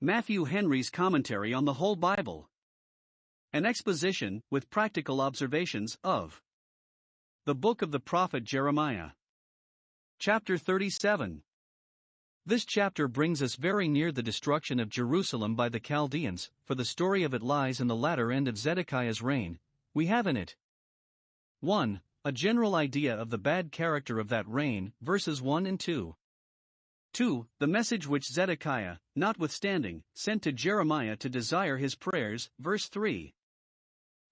Matthew Henry's Commentary on the Whole Bible. An exposition, with practical observations, of the book of the prophet Jeremiah. Chapter 37. This chapter brings us very near the destruction of Jerusalem by the Chaldeans, for the story of it lies in the latter end of Zedekiah's reign. We have in it 1. A general idea of the bad character of that reign, verses 1 and 2. 2. The message which Zedekiah, notwithstanding, sent to Jeremiah to desire his prayers, verse 3.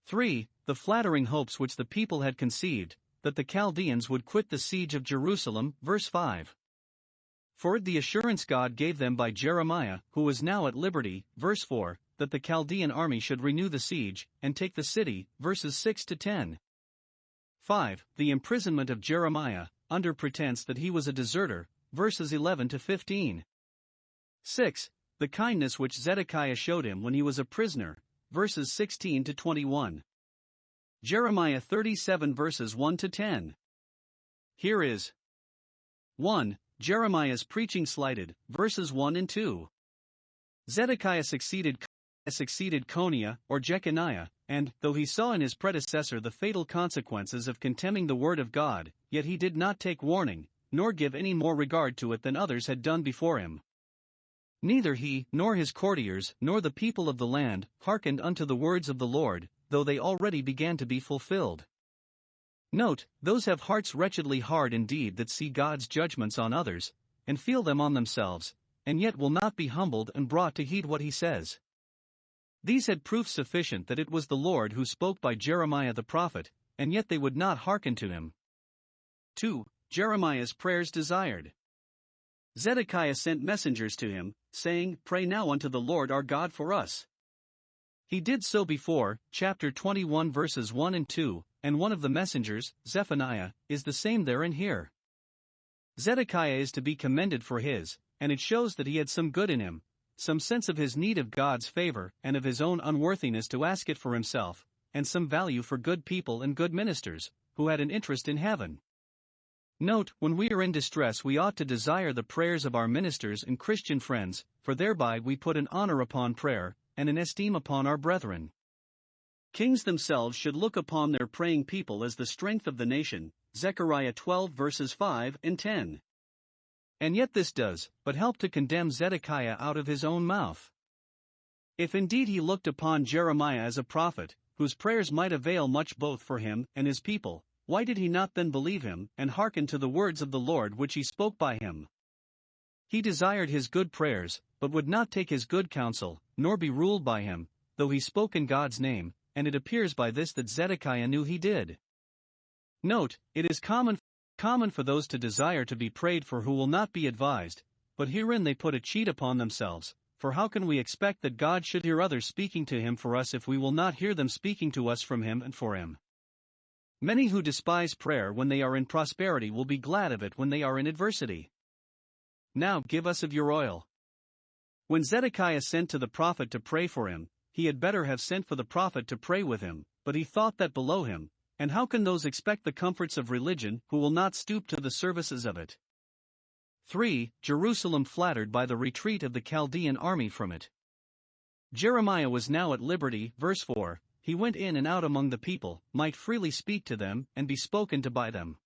3. The flattering hopes which the people had conceived, that the Chaldeans would quit the siege of Jerusalem, verse 5. For it the assurance God gave them by Jeremiah, who was now at liberty, verse 4, that the Chaldean army should renew the siege, and take the city, verses 6 to 10. 5. The imprisonment of Jeremiah, under pretense that he was a deserter, verses 11 to 15. 6. The kindness which Zedekiah showed him when he was a prisoner, verses 16 to 21. Jeremiah 37 verses 1 to 10. Here is 1. Jeremiah's preaching slighted, verses 1 and 2. Zedekiah succeeded Coniah or Jeconiah, and, though he saw in his predecessor the fatal consequences of contemning the word of God, yet he did not take warning, nor give any more regard to it than others had done before him. Neither he, nor his courtiers, nor the people of the land, hearkened unto the words of the Lord, though they already began to be fulfilled. Note, those have hearts wretchedly hard indeed that see God's judgments on others, and feel them on themselves, and yet will not be humbled and brought to heed what he says. These had proof sufficient that it was the Lord who spoke by Jeremiah the prophet, and yet they would not hearken to him. 2. Jeremiah's prayers desired. Zedekiah sent messengers to him, saying, Pray now unto the Lord our God for us. He did so before, chapter 21 verses 1 and 2, and one of the messengers, Zephaniah, is the same there and here. Zedekiah is to be commended for his, and it shows that he had some good in him, some sense of his need of God's favor and of his own unworthiness to ask it for himself, and some value for good people and good ministers, who had an interest in heaven. Note, when we are in distress we ought to desire the prayers of our ministers and Christian friends, for thereby we put an honor upon prayer, and an esteem upon our brethren. Kings themselves should look upon their praying people as the strength of the nation, Zechariah 12 verses 5 and 10. And yet this does but help to condemn Zedekiah out of his own mouth. If indeed he looked upon Jeremiah as a prophet, whose prayers might avail much both for him and his people, why did he not then believe him, and hearken to the words of the Lord which he spoke by him? He desired his good prayers, but would not take his good counsel, nor be ruled by him, though he spoke in God's name, and it appears by this that Zedekiah knew he did. Note, it is common for those to desire to be prayed for who will not be advised, but herein they put a cheat upon themselves, for how can we expect that God should hear others speaking to him for us if we will not hear them speaking to us from him and for him? Many who despise prayer when they are in prosperity will be glad of it when they are in adversity. Now give us of your oil. When Zedekiah sent to the prophet to pray for him, he had better have sent for the prophet to pray with him, but he thought that below him, and how can those expect the comforts of religion who will not stoop to the services of it? 3. Jerusalem flattered by the retreat of the Chaldean army from it. Jeremiah was now at liberty, verse 4. He went in and out among the people, might freely speak to them, and be spoken to by them.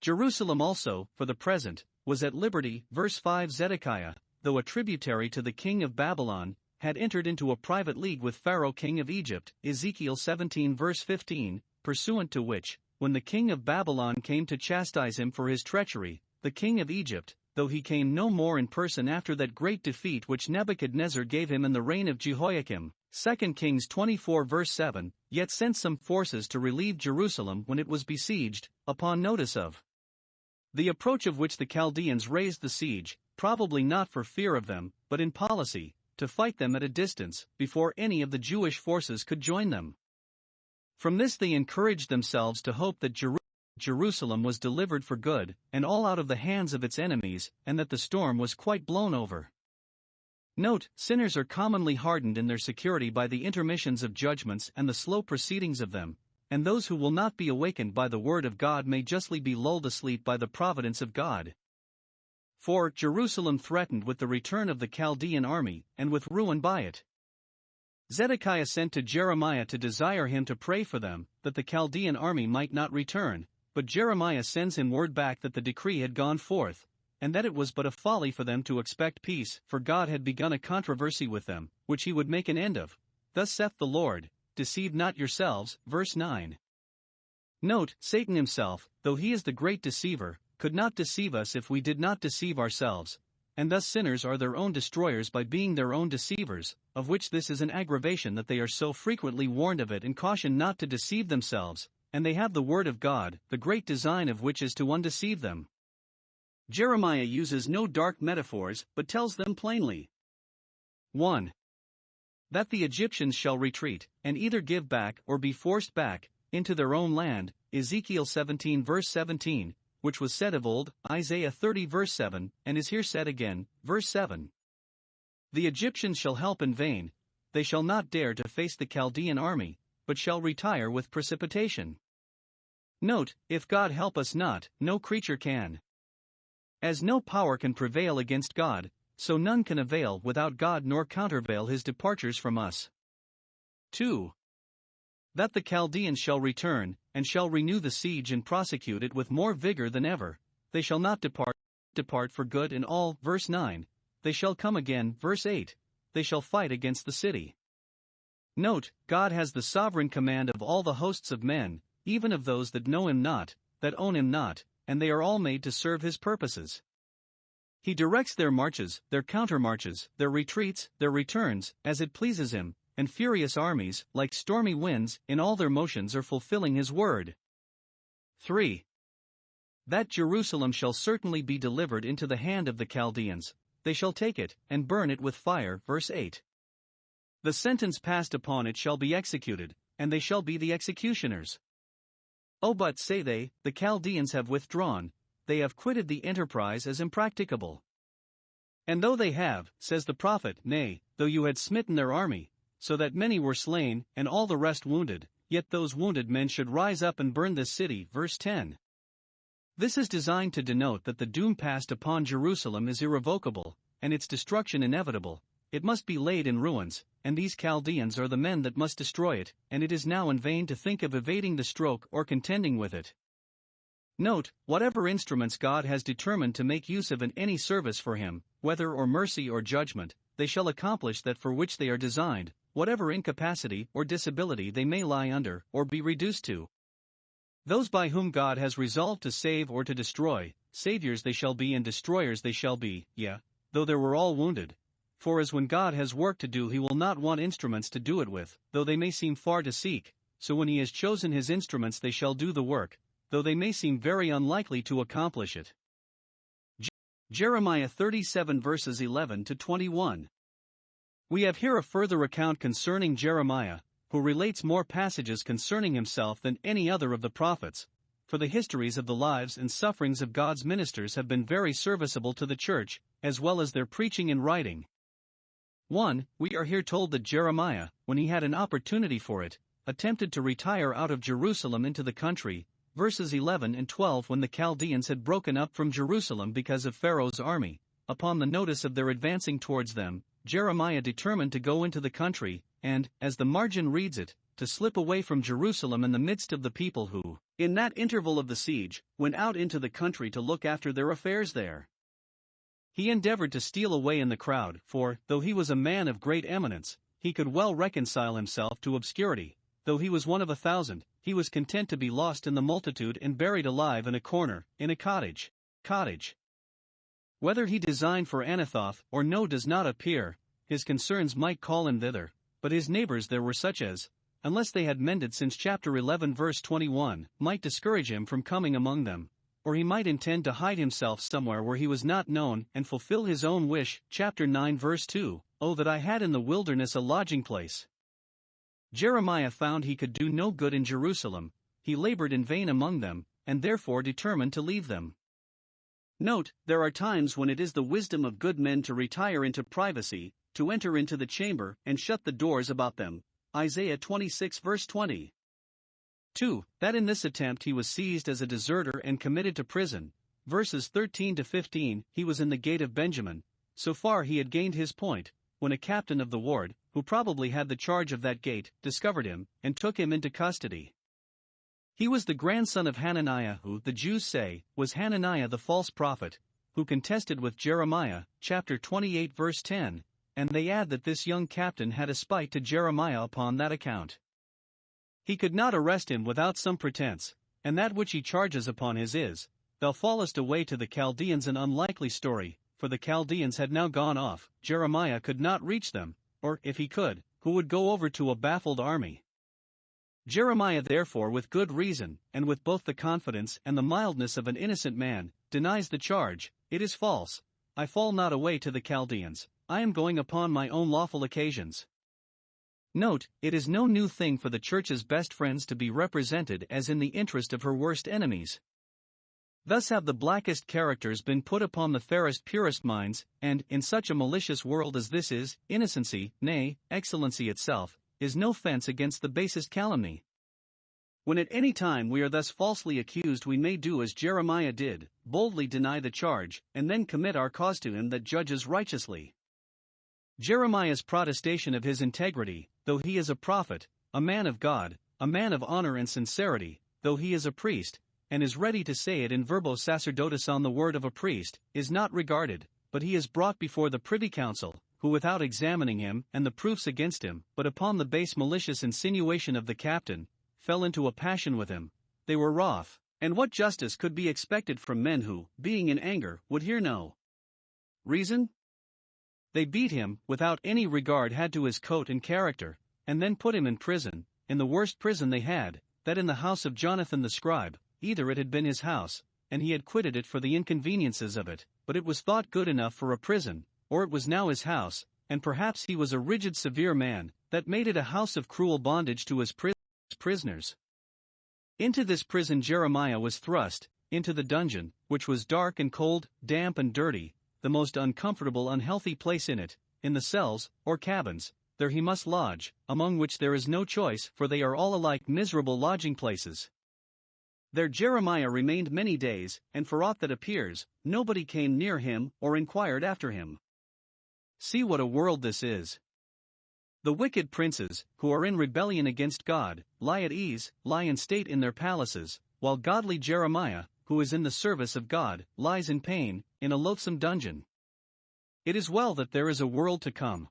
Jerusalem also, for the present, was at liberty, verse 5. Zedekiah, though a tributary to the king of Babylon, had entered into a private league with Pharaoh king of Egypt, Ezekiel 17 verse 15, pursuant to which, when the king of Babylon came to chastise him for his treachery, the king of Egypt, though he came no more in person after that great defeat which Nebuchadnezzar gave him in the reign of Jehoiakim, 2 Kings 24 verse 7, yet sent some forces to relieve Jerusalem when it was besieged, upon notice of the approach of which the Chaldeans raised the siege, probably not for fear of them, but in policy, to fight them at a distance, before any of the Jewish forces could join them. From this they encouraged themselves to hope that Jerusalem was delivered for good, and all out of the hands of its enemies, and that the storm was quite blown over. Note, sinners are commonly hardened in their security by the intermissions of judgments and the slow proceedings of them, and those who will not be awakened by the word of God may justly be lulled asleep by the providence of God. For Jerusalem threatened with the return of the Chaldean army, and with ruin by it. Zedekiah sent to Jeremiah to desire him to pray for them, that the Chaldean army might not return, but Jeremiah sends him word back that the decree had gone forth, and that it was but a folly for them to expect peace, for God had begun a controversy with them, which he would make an end of. Thus saith the Lord, deceive not yourselves. Verse 9. Note, Satan himself, though he is the great deceiver, could not deceive us if we did not deceive ourselves, and thus sinners are their own destroyers by being their own deceivers, of which this is an aggravation that they are so frequently warned of it and cautioned not to deceive themselves, and they have the word of God, the great design of which is to undeceive them. Jeremiah uses no dark metaphors, but tells them plainly. 1. That the Egyptians shall retreat, and either give back or be forced back into their own land, Ezekiel 17 verse 17, which was said of old, Isaiah 30 verse 7, and is here said again, verse 7. The Egyptians shall help in vain, they shall not dare to face the Chaldean army, but shall retire with precipitation. Note, if God help us not, no creature can. As no power can prevail against God, so none can avail without God nor countervail his departures from us. 2. That the Chaldeans shall return, and shall renew the siege and prosecute it with more vigor than ever, they shall not depart for good in all. Verse 9, they shall come again. Verse 8, they shall fight against the city. Note, God has the sovereign command of all the hosts of men, even of those that know him not, that own him not, and they are all made to serve his purposes. He directs their marches, their countermarches, their retreats, their returns, as it pleases him, and furious armies, like stormy winds, in all their motions are fulfilling his word. 3. That Jerusalem shall certainly be delivered into the hand of the Chaldeans, they shall take it, and burn it with fire. Verse 8. The sentence passed upon it shall be executed, and they shall be the executioners. Oh, but, say they, the Chaldeans have withdrawn, they have quitted the enterprise as impracticable. And though they have, says the prophet, nay, though you had smitten their army, so that many were slain, and all the rest wounded, yet those wounded men should rise up and burn this city. Verse 10. This is designed to denote that the doom passed upon Jerusalem is irrevocable, and its destruction inevitable. It must be laid in ruins, and these Chaldeans are the men that must destroy it, and it is now in vain to think of evading the stroke or contending with it. Note, whatever instruments God has determined to make use of in any service for him, whether or mercy or judgment, they shall accomplish that for which they are designed, whatever incapacity or disability they may lie under or be reduced to. Those by whom God has resolved to save or to destroy, saviors they shall be and destroyers they shall be, yea, though they were all wounded. For as when God has work to do he will not want instruments to do it with, though they may seem far to seek, so when he has chosen his instruments they shall do the work, though they may seem very unlikely to accomplish it. Jeremiah 37 verses 11 to 21. We have here a further account concerning Jeremiah, who relates more passages concerning himself than any other of the prophets, for the histories of the lives and sufferings of God's ministers have been very serviceable to the church, as well as their preaching and writing. 1. We are here told that Jeremiah, when he had an opportunity for it, attempted to retire out of Jerusalem into the country, verses 11 and 12 when the Chaldeans had broken up from Jerusalem because of Pharaoh's army. Upon the notice of their advancing towards them, Jeremiah determined to go into the country, and, as the margin reads it, to slip away from Jerusalem in the midst of the people who, in that interval of the siege, went out into the country to look after their affairs there. He endeavored to steal away in the crowd, for, though he was a man of great eminence, he could well reconcile himself to obscurity. Though he was one of 1,000, he was content to be lost in the multitude and buried alive in a corner, in a cottage. Whether he designed for Anathoth or no does not appear, his concerns might call him thither, but his neighbors there were such as, unless they had mended since chapter 11 verse 21, might discourage him from coming among them, or he might intend to hide himself somewhere where he was not known and fulfill his own wish, chapter 9 verse 2, oh that I had in the wilderness a lodging place. Jeremiah found he could do no good in Jerusalem, he labored in vain among them, and therefore determined to leave them. Note, there are times when it is the wisdom of good men to retire into privacy, to enter into the chamber and shut the doors about them. Isaiah 26 verse 20. 2. That in this attempt he was seized as a deserter and committed to prison. verses 13 to 15, he was in the gate of Benjamin. So far he had gained his point, when a captain of the ward, who probably had the charge of that gate, discovered him, and took him into custody. He was the grandson of Hananiah, who, the Jews say, was Hananiah the false prophet, who contested with Jeremiah, chapter 28 verse 10, and they add that this young captain had a spite to Jeremiah upon that account. He could not arrest him without some pretense, and that which he charges upon his is, "Thou fallest away to the Chaldeans," an unlikely story, for the Chaldeans had now gone off. Jeremiah could not reach them, or, if he could, who would go over to a baffled army? Jeremiah therefore, with good reason, and with both the confidence and the mildness of an innocent man, denies the charge. "It is false. I fall not away to the Chaldeans. I am going upon my own lawful occasions." Note, it is no new thing for the church's best friends to be represented as in the interest of her worst enemies. Thus have the blackest characters been put upon the fairest purest minds, and, in such a malicious world as this is, innocency, nay, excellency itself, is no fence against the basest calumny. When at any time we are thus falsely accused, we may do as Jeremiah did, boldly deny the charge, and then commit our cause to him that judges righteously. Jeremiah's protestation of his integrity, though he is a prophet, a man of God, a man of honor and sincerity, though he is a priest, and is ready to say it in verbo sacerdotis on the word of a priest, is not regarded, but he is brought before the privy council, who without examining him and the proofs against him, but upon the base malicious insinuation of the captain, fell into a passion with him. They were wroth, and what justice could be expected from men who, being in anger, would hear no reason? They beat him, without any regard had to his coat and character, and then put him in prison, in the worst prison they had, that in the house of Jonathan the scribe. Either it had been his house, and he had quitted it for the inconveniences of it, but it was thought good enough for a prison, or it was now his house, and perhaps he was a rigid severe man, that made it a house of cruel bondage to his prisoners. Into this prison Jeremiah was thrust, into the dungeon, which was dark and cold, damp and dirty, the most uncomfortable unhealthy place in it. In the cells, or cabins, there he must lodge, among which there is no choice, for they are all alike miserable lodging places. There Jeremiah remained many days, and for aught that appears, nobody came near him or inquired after him. See what a world this is. The wicked princes, who are in rebellion against God, lie at ease, lie in state in their palaces, while godly Jeremiah, who is in the service of God, lies in pain, in a loathsome dungeon. It is well that there is a world to come.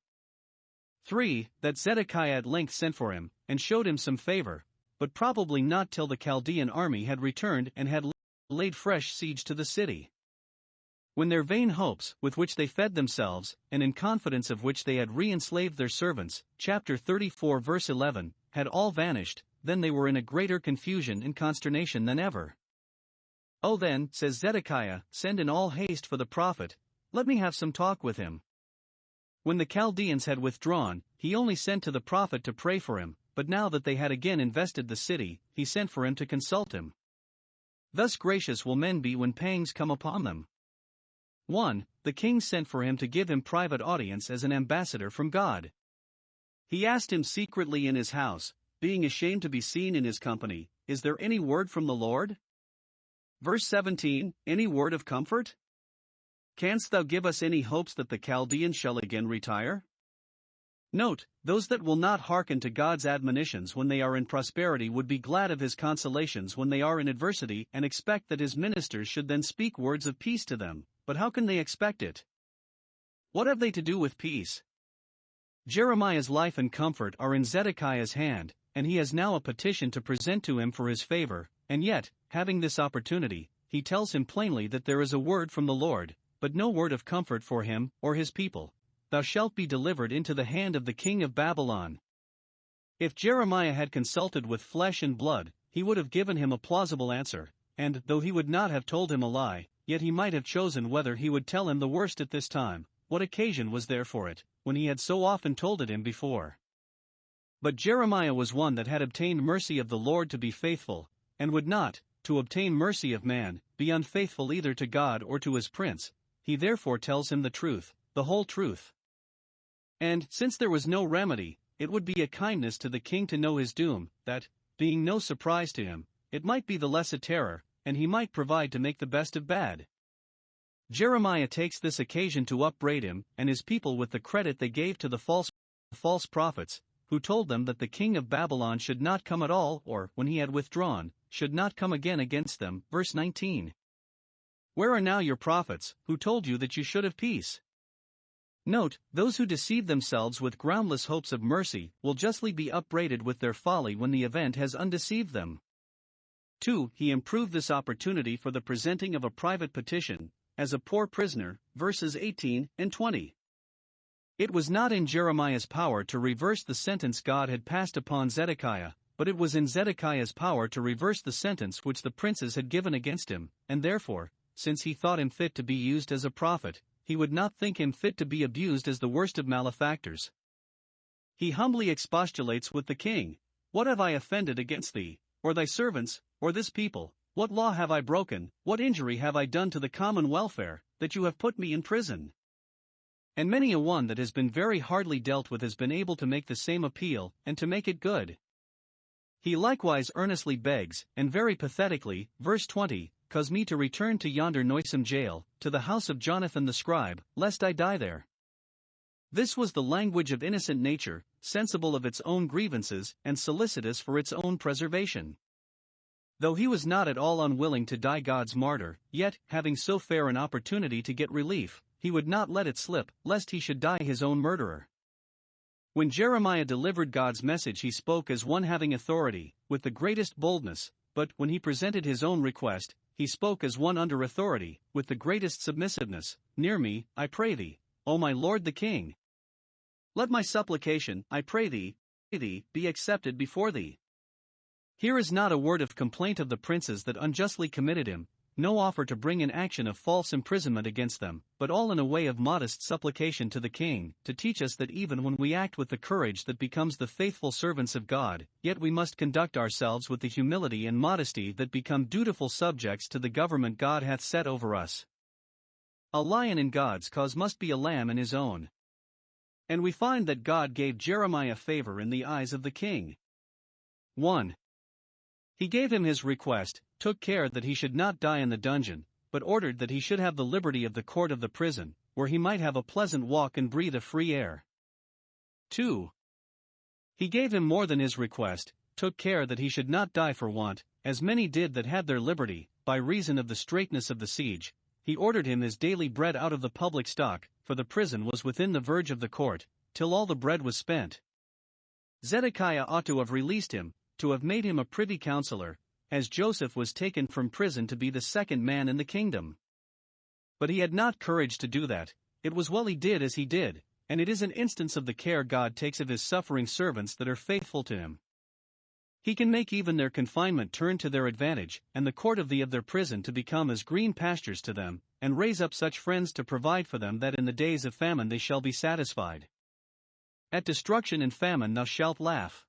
3. That Zedekiah at length sent for him, and showed him some favor, but probably not till the Chaldean army had returned and had laid fresh siege to the city. When their vain hopes, with which they fed themselves, and in confidence of which they had re-enslaved their servants, chapter 34 verse 11, had all vanished, then they were in a greater confusion and consternation than ever. "Oh then," says Zedekiah, "send in all haste for the prophet, let me have some talk with him." When the Chaldeans had withdrawn, he only sent to the prophet to pray for him, but now that they had again invested the city, he sent for him to consult him. Thus gracious will men be when pangs come upon them. 1. The king sent for him to give him private audience as an ambassador from God. He asked him secretly in his house, being ashamed to be seen in his company, "Is there any word from the Lord?" Verse 17, any word of comfort? Canst thou give us any hopes that the Chaldeans shall again retire? Note, those that will not hearken to God's admonitions when they are in prosperity would be glad of his consolations when they are in adversity and expect that his ministers should then speak words of peace to them, but how can they expect it? What have they to do with peace? Jeremiah's life and comfort are in Zedekiah's hand, and he has now a petition to present to him for his favor, and yet, having this opportunity, he tells him plainly that there is a word from the Lord, but no word of comfort for him or his people. "Thou shalt be delivered into the hand of the king of Babylon." If Jeremiah had consulted with flesh and blood, he would have given him a plausible answer, and, though he would not have told him a lie, yet he might have chosen whether he would tell him the worst at this time. What occasion was there for it, when he had so often told it him before? But Jeremiah was one that had obtained mercy of the Lord to be faithful, and would not, to obtain mercy of man, be unfaithful either to God or to his prince. He therefore tells him the truth, the whole truth. And, since there was no remedy, it would be a kindness to the king to know his doom, that, being no surprise to him, it might be the less a terror, and he might provide to make the best of bad. Jeremiah takes this occasion to upbraid him and his people with the credit they gave to the false prophets, who told them that the king of Babylon should not come at all, or, when he had withdrawn, should not come again against them. Verse 19. Where are now your prophets, who told you that you should have peace? Note, those who deceive themselves with groundless hopes of mercy will justly be upbraided with their folly when the event has undeceived them. 2. He improved this opportunity for the presenting of a private petition, as a poor prisoner, verses 18 and 20. It was not in Jeremiah's power to reverse the sentence God had passed upon Zedekiah, but it was in Zedekiah's power to reverse the sentence which the princes had given against him, and therefore, since he thought him fit to be used as a prophet, he would not think him fit to be abused as the worst of malefactors. He humbly expostulates with the king, "What have I offended against thee, or thy servants, or this people? What law have I broken, what injury have I done to the common welfare, that you have put me in prison?" And many a one that has been very hardly dealt with has been able to make the same appeal, and to make it good. He likewise earnestly begs, and very pathetically, verse 20, "Cause me to return to yonder noisome jail, to the house of Jonathan the scribe, lest I die there." This was the language of innocent nature, sensible of its own grievances, and solicitous for its own preservation. Though he was not at all unwilling to die God's martyr, yet, having so fair an opportunity to get relief, he would not let it slip, lest he should die his own murderer. When Jeremiah delivered God's message, he spoke as one having authority, with the greatest boldness, but when he presented his own request, he spoke as one under authority, with the greatest submissiveness. "Near me, I pray thee, O my lord the king. Let my supplication, I pray thee, be accepted before thee." Here is not a word of complaint of the princes that unjustly committed him, no offer to bring an action of false imprisonment against them, but all in a way of modest supplication to the king, to teach us that even when we act with the courage that becomes the faithful servants of God, yet we must conduct ourselves with the humility and modesty that become dutiful subjects to the government God hath set over us. A lion in God's cause must be a lamb in his own. And we find that God gave Jeremiah favor in the eyes of the king. 1. He gave him his request, took care that he should not die in the dungeon, but ordered that he should have the liberty of the court of the prison, where he might have a pleasant walk and breathe a free air. 2. He gave him more than his request, took care that he should not die for want, as many did that had their liberty, by reason of the straitness of the siege. He ordered him his daily bread out of the public stock, for the prison was within the verge of the court, till all the bread was spent. Zedekiah ought to have released him, to have made him a privy councillor, as Joseph was taken from prison to be the second man in the kingdom. But he had not courage to do that. It was well he did as he did, and it is an instance of the care God takes of his suffering servants that are faithful to him. He can make even their confinement turn to their advantage, and the court of their prison to become as green pastures to them, and raise up such friends to provide for them that in the days of famine they shall be satisfied. At destruction and famine thou shalt laugh.